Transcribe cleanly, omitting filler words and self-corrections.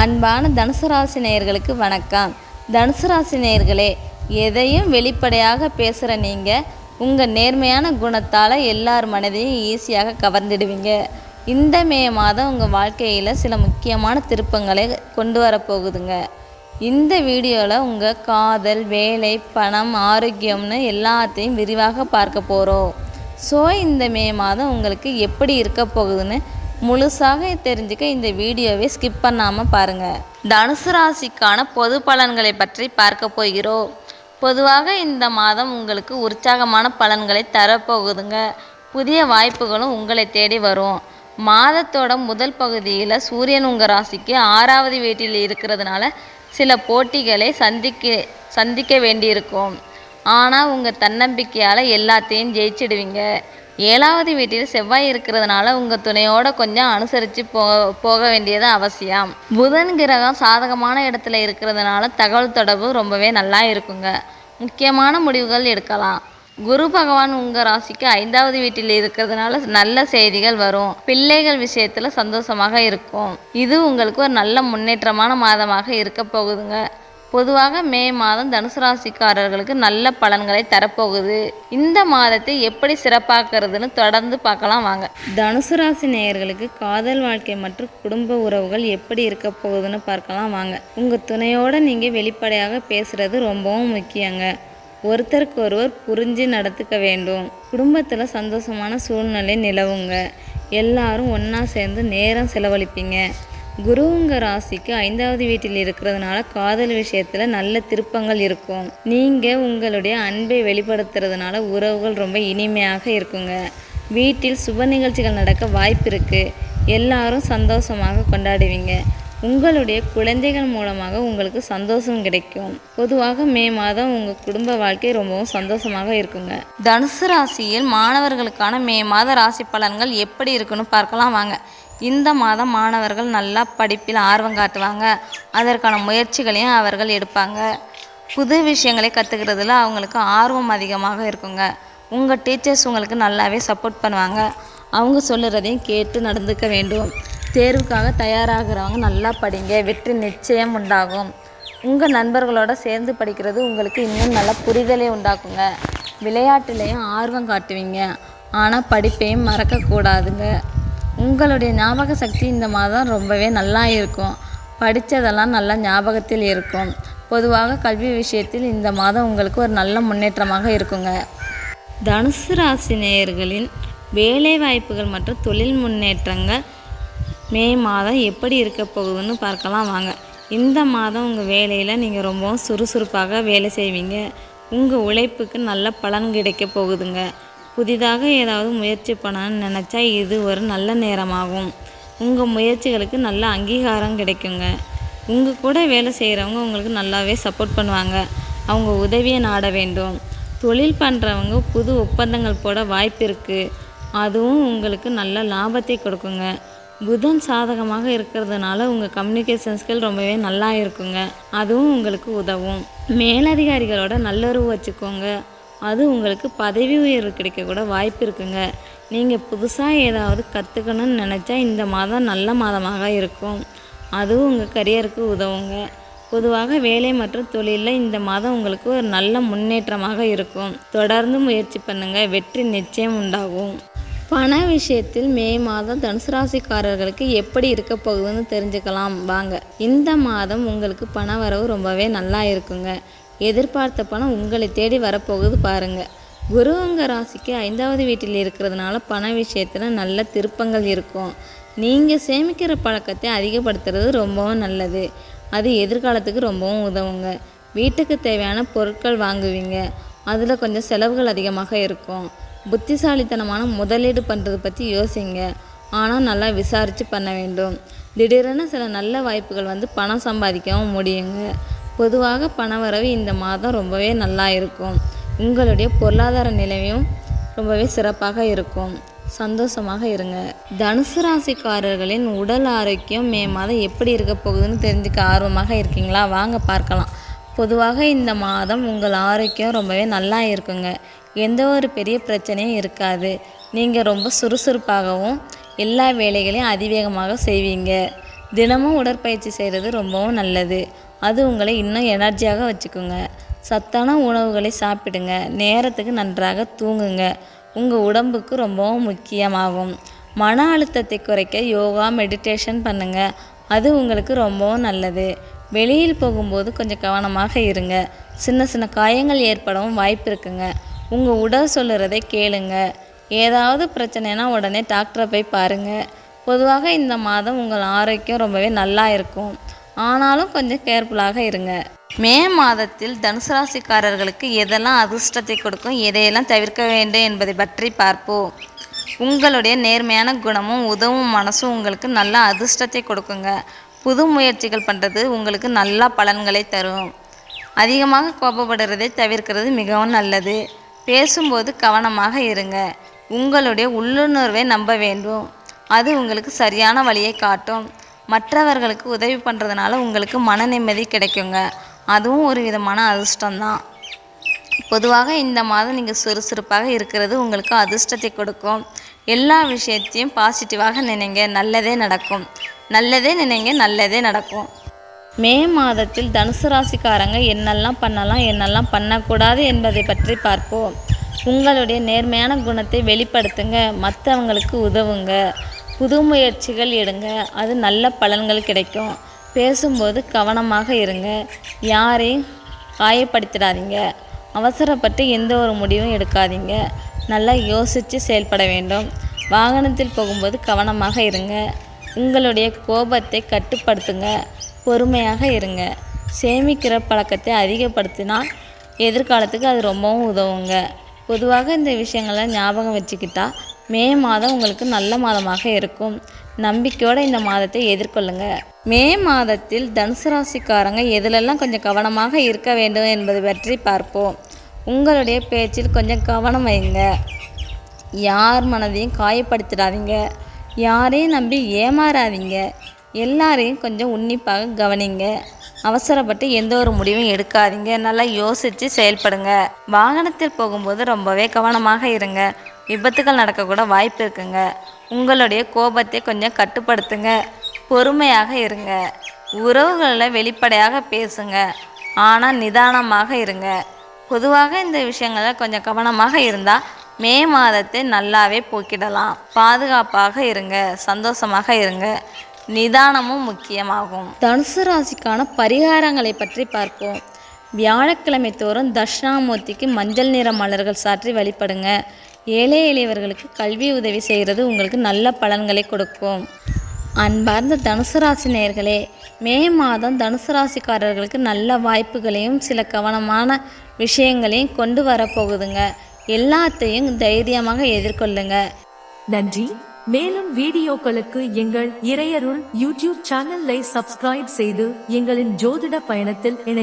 அன்பான தனுசு ராசி நேயர்களுக்கு வணக்கம். தனுசு ராசி நேயர்களே, எதையும் வெளிப்படையாக பேசுகிற நீங்கள் உங்கள் நேர்மையான குணத்தால் எல்லார் மனதையும் ஈஸியாக கவர்ந்துடுவீங்க. இந்த மே மாதம் உங்கள் வாழ்க்கையில் சில முக்கியமான திருப்பங்களை கொண்டு வரப்போகுதுங்க. இந்த வீடியோவில் உங்கள் காதல், வேலை, பணம், ஆரோக்கியம்னு எல்லாத்தையும் விரிவாக பார்க்க போகிறோம். ஸோ இந்த மே மாதம் உங்களுக்கு எப்படி இருக்க போகுதுன்னு முழுசாக தெரிஞ்சுக்க இந்த வீடியோவை ஸ்கிப் பண்ணாமல் பாருங்கள். தனுசு ராசிக்கான பொது பலன்களை பற்றி பார்க்க போகிறோம். பொதுவாக இந்த மாதம் உங்களுக்கு உற்சாகமான பலன்களை தரப்போகுதுங்க. புதிய வாய்ப்புகளும் உங்களை தேடி வரும். மாதத்தோட முதல் பகுதியில் சூரியன் உங்கள் ராசிக்கு 6வது வீட்டில் இருக்கிறதுனால சில போட்டிகளை சந்திக்க வேண்டியிருக்கும். ஆனால் உங்கள் தன்னம்பிக்கையால் எல்லாத்தையும் ஜெயிச்சிடுவீங்க. 7வது வீட்டில் செவ்வாய் இருக்கிறதுனால உங்கள் துணையோட கொஞ்சம் அனுசரித்து போக வேண்டியது அவசியம். புதன் கிரகம் சாதகமான இடத்துல இருக்கிறதுனால தகவல் தொடர்பு ரொம்பவே நல்லா இருக்குங்க. முக்கியமான முடிவுகள் எடுக்கலாம். குரு பகவான் உங்கள் ராசிக்கு 5வது வீட்டில் இருக்கிறதுனால நல்ல செய்திகள் வரும். பிள்ளைகள் விஷயத்தில் சந்தோஷமாக இருக்கும். இது உங்களுக்கு ஒரு நல்ல முன்னேற்றமான மாதமாக இருக்க போகுதுங்க. பொதுவாக மே மாதம் தனுசு ராசிக்காரர்களுக்கு நல்ல பலன்களை தரப்போகுது. இந்த மாதத்தை எப்படி சிறப்பாக்குறதுன்னு தொடர்ந்து பார்க்கலாம் வாங்க. தனுசு ராசி நேயர்களுக்கு காதல் வாழ்க்கை மற்றும் குடும்ப உறவுகள் எப்படி இருக்க போகுதுன்னு பார்க்கலாம் வாங்க. உங்கள் துணையோட நீங்கள் வெளிப்படையாக பேசுறது ரொம்பவும் முக்கியங்க. ஒருத்தருக்கு ஒருவர் புரிஞ்சு நடத்துக்க வேண்டும். குடும்பத்தில் சந்தோஷமான சூழ்நிலை நிலவுங்க. எல்லாரும் ஒன்றா சேர்ந்து நேரம் செலவழிப்பீங்க. குரு உங்கள் ராசிக்கு 5வது வீட்டில் இருக்கிறதுனால காதல் விஷயத்தில் நல்ல திருப்பங்கள் இருக்கும். நீங்கள் உங்களுடைய அன்பை வெளிப்படுத்துறதுனால உறவுகள் ரொம்ப இனிமையாக இருக்குங்க. வீட்டில் சுப நிகழ்ச்சிகள் நடக்க வாய்ப்பு இருக்குது. எல்லாரும் சந்தோஷமாக கொண்டாடுவீங்க. உங்களுடைய குழந்தைகள் மூலமாக உங்களுக்கு சந்தோஷம் கிடைக்கும். பொதுவாக மே மாதம் உங்கள் குடும்ப வாழ்க்கை ரொம்பவும் சந்தோஷமாக இருக்குங்க. தனுசு ராசியில் மாணவர்களுக்கான மே மாத ராசி பலன்கள் எப்படி இருக்குன்னு பார்க்கலாம் வாங்க. இந்த மாதம் மாணவர்கள் நல்லா படிப்பில் ஆர்வம் காட்டுவாங்க. அதற்கான முயற்சிகளையும் அவர்கள் எடுப்பாங்க. புது விஷயங்களை கற்றுக்கிறதுல அவங்களுக்கு ஆர்வம் அதிகமாக இருக்குங்க. உங்கள் டீச்சர்ஸ் உங்களுக்கு நல்லாவே சப்போர்ட் பண்ணுவாங்க. அவங்க சொல்லுறதையும் கேட்டு நடந்துக்க வேண்டும். தேர்வுக்காக தயாராகிறவங்க நல்லா படிங்க, வெற்றி நிச்சயம் உண்டாகும். உங்கள் நண்பர்களோட சேர்ந்து படிக்கிறது உங்களுக்கு இன்னும் நல்ல புரிதலை உண்டாக்குங்க. விளையாட்டுலேயும் ஆர்வம் காட்டுவீங்க. ஆனால் படிப்பையும் மறக்கக்கூடாதுங்க. உங்களுடைய ஞாபக சக்தி இந்த மாதம் ரொம்பவே நல்லா இருக்கும். படித்ததெல்லாம் நல்லா ஞாபகத்தில் இருக்கும். பொதுவாக கல்வி விஷயத்தில் இந்த மாதம் உங்களுக்கு ஒரு நல்ல முன்னேற்றமாக இருக்குங்க. தனுசு ராசி நேயர்களின் வேலை வாய்ப்புகள் மற்றும் தொழில் முன்னேற்றங்கள் மே மாதம் எப்படி இருக்க போகுதுன்னு பார்க்கலாம் வாங்க. இந்த மாதம் உங்கள் வேலையில் நீங்கள் ரொம்பவும் சுறுசுறுப்பாக வேலை செய்வீங்க. உங்கள் உழைப்புக்கு நல்ல பலன் கிடைக்க போகுதுங்க. புதிதாக ஏதாவது முயற்சி பண்ணணும்னு நினச்சா இது ஒரு நல்ல நேரமாகும். உங்கள் முயற்சிகளுக்கு நல்ல அங்கீகாரம் கிடைக்குங்க. உங்கள் கூட வேலை செய்கிறவங்க உங்களுக்கு நல்லாவே சப்போர்ட் பண்ணுவாங்க. அவங்க உதவியை நாட வேண்டும். தொழில் பண்ணுறவங்க புது ஒப்பந்தங்கள் போட வாய்ப்பு இருக்குது. அதுவும் உங்களுக்கு நல்ல லாபத்தை கொடுக்குங்க. புதன் சாதகமாக இருக்கிறதுனால உங்கள் கம்யூனிகேஷன் ஸ்கில் ரொம்பவே நல்லா இருக்குங்க. அதுவும் உங்களுக்கு உதவும். மேலதிகாரிகளோட நல்லுறவு வச்சுக்கோங்க. அது உங்களுக்கு பதவி உயர்வு கிடைக்க கூட வாய்ப்பு இருக்குங்க. நீங்கள் புதுசாக ஏதாவது கற்றுக்கணும்னு நினச்சா இந்த மாதம் நல்ல மாதமாக இருக்கும். அதுவும் உங்கள் கரியருக்கு உதவுங்க. பொதுவாக வேலை மற்றும் தொழிலில் இந்த மாதம் உங்களுக்கு ஒரு நல்ல முன்னேற்றமாக இருக்கும். தொடர்ந்து முயற்சி பண்ணுங்கள், வெற்றி நிச்சயம் உண்டாகும். பண விஷயத்தில் மே மாதம் தனுசு ராசிக்காரர்களுக்கு எப்படி இருக்க போகுதுன்னு தெரிஞ்சுக்கலாம் வாங்க. இந்த மாதம் உங்களுக்கு பண வரவு ரொம்பவே நல்லா இருக்குங்க. எதிர்பார்த்த பணம் உங்களை தேடி வரப்போகுது பாருங்கள். குரு உங்கள் ராசிக்கு 5வது வீட்டில் இருக்கிறதுனால பண விஷயத்தில் நல்ல திருப்பங்கள் இருக்கும். நீங்கள் சேமிக்கிற பழக்கத்தை அதிகப்படுத்துறது ரொம்பவும் நல்லது. அது எதிர்காலத்துக்கு ரொம்பவும் உதவுங்க. வீட்டுக்கு தேவையான பொருட்கள் வாங்குவீங்க. அதில் கொஞ்சம் செலவுகள் அதிகமாக இருக்கும். புத்திசாலித்தனமான முதலீடு பண்ணுறது பற்றி யோசிங்க. ஆனால் நல்லா விசாரித்து பண்ண வேண்டும். திடீரென சில நல்ல வாய்ப்புகள் வந்து பணம் சம்பாதிக்கவும் முடியுங்க. பொதுவாக பணவரவு இந்த மாதம் ரொம்பவே நல்லா இருக்கும். உங்களுடைய பொருளாதார நிலையும் ரொம்பவே சிறப்பாக இருக்கும். சந்தோஷமாக இருங்க. தனுசு ராசிக்காரர்களின் உடல் ஆரோக்கியம் மே மாதம் எப்படி இருக்க போகுதுன்னு தெரிஞ்சுக்க ஆர்வமாக இருக்கீங்களா? வாங்க பார்க்கலாம். பொதுவாக இந்த மாதம் உங்கள் ஆரோக்கியம் ரொம்பவே நல்லா இருக்குங்க. எந்த ஒரு பெரிய பிரச்சனையும் இருக்காது. நீங்கள் ரொம்ப சுறுசுறுப்பாகவும் எல்லா வேலைகளையும் அதிவேகமாக செய்வீங்க. தினமும் உடற்பயிற்சி செய்கிறது ரொம்பவும் நல்லது. அது உங்களை இன்னும் எனர்ஜியாக வச்சுக்குங்க. சத்தான உணவுகளை சாப்பிடுங்க. நேரத்துக்கு நன்றாக தூங்குங்க. உங்கள் உடம்புக்கு ரொம்பவும் முக்கியமாகும். மன அழுத்தத்தை குறைக்க யோகா, மெடிடேஷன் பண்ணுங்க. அது உங்களுக்கு ரொம்பவும் நல்லது. வெளியில் போகும்போது கொஞ்சம் கவனமாக இருங்க. சின்ன சின்ன காயங்கள் ஏற்படவும் வாய்ப்பு இருக்குங்க. உங்கள் உடல் சொல்லுறதை கேளுங்க. ஏதாவது பிரச்சனைனா உடனே டாக்டரை போய் பாருங்கள். பொதுவாக இந்த மாதம் உங்கள் ஆரோக்கியம் ரொம்பவே நல்லா இருக்கும். ஆனாலும் கொஞ்சம் கேர்ஃபுல்லாக இருங்க. மே மாதத்தில் தனுசு ராசிக்காரர்களுக்கு எதெல்லாம் அதிர்ஷ்டத்தை கொடுக்கும், எதையெல்லாம் தவிர்க்க வேண்டும் என்பதை பற்றி பார்ப்போம். உங்களுடைய நேர்மையான குணமும் உதவும் மனசும் உங்களுக்கு நல்ல அதிர்ஷ்டத்தை கொடுக்குங்க. புது முயற்சிகள் பண்ணுறது உங்களுக்கு நல்ல பலன்களை தரும். அதிகமாக கோபப்படுறதை தவிர்க்கிறது மிகவும் நல்லது. பேசும்போது கவனமாக இருங்க. உங்களுடைய உள்ளுணர்வை நம்ப வேண்டும். அது உங்களுக்கு சரியான வழியை காட்டும். மற்றவர்களுக்கு உதவி பண்ணுறதுனால உங்களுக்கு மன நிம்மதி கிடைக்குங்க. அதுவும் ஒரு விதமான அதிர்ஷ்டம்தான். பொதுவாக இந்த மாதம் நீங்கள் சுறுசுறுப்பாக இருக்கிறது உங்களுக்கு அதிர்ஷ்டத்தை கொடுக்கும். எல்லா விஷயத்தையும் பாசிட்டிவாக நினைங்க. நல்லதே நடக்கும். நல்லதே நினைங்க, நல்லதே நடக்கும். மே மாதத்தில் தனுசு ராசிக்காரங்க என்னெல்லாம் பண்ணலாம், என்னெல்லாம் பண்ணக்கூடாது என்பதை பற்றி பார்ப்போம். உங்களுடைய நேர்மையான குணத்தை வெளிப்படுத்துங்க. மற்றவங்களுக்கு உதவுங்க. புது முயற்சிகள் எடுங்க. அது நல்ல பலன்கள் கிடைக்கும். பேசும்போது கவனமாக இருங்க. யாரையும் காயப்படுத்திடாதீங்க. அவசரப்பட்டு எந்த ஒரு முடிவும் எடுக்காதீங்க. நல்லா யோசித்து செயல்பட வேண்டும். வாகனத்தில் போகும்போது கவனமாக இருங்க. உங்களுடைய கோபத்தை கட்டுப்படுத்துங்க. பொறுமையாக இருங்க. சேமிக்கிற பழக்கத்தை அதிகப்படுத்தினால் எதிர்காலத்துக்கு அது ரொம்பவும் உதவுங்க. பொதுவாக இந்த விஷயங்களை ஞாபகம் வச்சுக்கிட்டா மே மாதம் உங்களுக்கு நல்ல மாதமாக இருக்கும். நம்பிக்கையோடு இந்த மாதத்தை எதிர்கொள்ளுங்க. மே மாதத்தில் தனுசு ராசிக்காரங்க எதிலெல்லாம் கொஞ்சம் கவனமாக இருக்க வேண்டும் என்பது பற்றி பார்ப்போம். உங்களுடைய பேச்சில் கொஞ்சம் கவனம் வைங்க. யார் மனதையும் காயப்படுத்திடாதீங்க. யாரையும் நம்பி ஏமாறாதீங்க. எல்லாரையும் கொஞ்சம் உன்னிப்பாக கவனிங்க. அவசரப்பட்டு எந்த ஒரு முடிவும் எடுக்காதீங்க. நல்லா யோசித்து செயல்படுங்க. வாகனத்தில் போகும்போது ரொம்பவே கவனமாக இருங்க. விபத்துகள் நடக்கக்கூட வாய்ப்பு இருக்குங்க. உங்களுடைய கோபத்தை கொஞ்சம் கட்டுப்படுத்துங்க. பொறுமையாக இருங்க. உறவுகளில் வெளிப்படையாக பேசுங்க. ஆனால் நிதானமாக இருங்க. பொதுவாக இந்த விஷயங்களில் கொஞ்சம் கவனமாக இருந்தால் மே மாதத்தை நல்லாவே போக்கிடலாம். பாதுகாப்பாக இருங்க. சந்தோஷமாக இருங்க. நிதானமும் முக்கியமாகும். தனுசு ராசிக்கான பரிகாரங்களை பற்றி பார்ப்போம். வியாழக்கிழமை தோறும் தட்சிணாமூர்த்திக்கு மஞ்சள் நிற மலர்கள் சாற்றி வழிபடுங்க. ஏழை எளியவர்களுக்கு கல்வி உதவி செய்கிறது உங்களுக்கு நல்ல பலன்களை கொடுக்கும். அன்பார்ந்த தனுசு ராசி நேயர்களே, மே மாதம் தனுசு ராசிக்காரர்களுக்கு நல்ல வாய்ப்புகளையும் சில கவனமான விஷயங்களையும் கொண்டு வரப்போகுதுங்க. எல்லாத்தையும் தைரியமாக எதிர்கொள்ளுங்க. நன்றி. மேலும் வீடியோக்களுக்கு எங்கள் இறையருள் யூடியூப் சேனலை சப்ஸ்கிரைப் செய்து எங்களின் ஜோதிட பயணத்தில் இணை